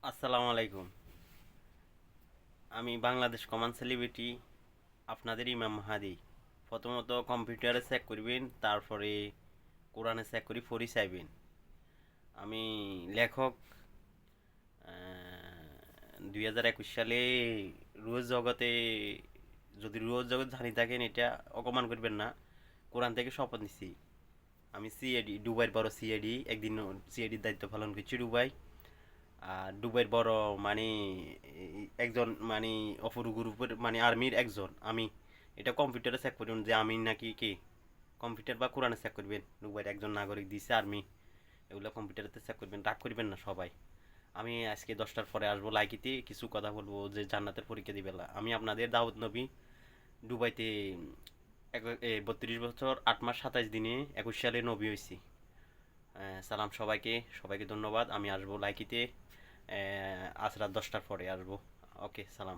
আসসালামু আলাইকুম। আমি বাংলাদেশ কমান সেলিব্রিটি, আপনাদের ইমাম মাহাদি। প্রথমত কম্পিউটারে চেক করবেন, তারপরে কোরআনে চেক করি পড়ি চাইবেন। আমি লেখক, 2021 সালে রোজ জগতে, যদি রোজ জগৎ জানি থাকেন এটা অপমান করবেন না। কোরআন থেকে শপথ নিছি। আমি সিএডি, দুবাইয়ের বড় সিএডি, একদিন সিএডির দায়িত্ব পালন করছি দুবাই। আর দুবাইয়ের বড় মানে একজন মানে অপর গ্রুপের মানে আর্মির একজন আমি। এটা কম্পিউটারে চেক করুন যে আমি নাকি কি, কম্পিউটার বা কোরআনে চেক করবেন। দুবাইয়ের একজন নাগরিক দিছে আর্মি, এগুলো কম্পিউটারেতে চেক করবেন, রাগ করবেন না সবাই। আমি আজকে 10টার পরে আসবো লাইকিতে, কিছু কথা বলবো যে জান্নাতের পরীক্ষা দিবে। আমি আপনাদের দাউদ নবী, দুবাইতে 32 বছর 8 মাস 27 দিনে 21 সালে নবী হয়েছি। সালাম সবাইকে, সবাইকে ধন্যবাদ। আমি আসবো লাইকিতে, আজ রাত 10টার পরে আসবো। ওকে, সালাম।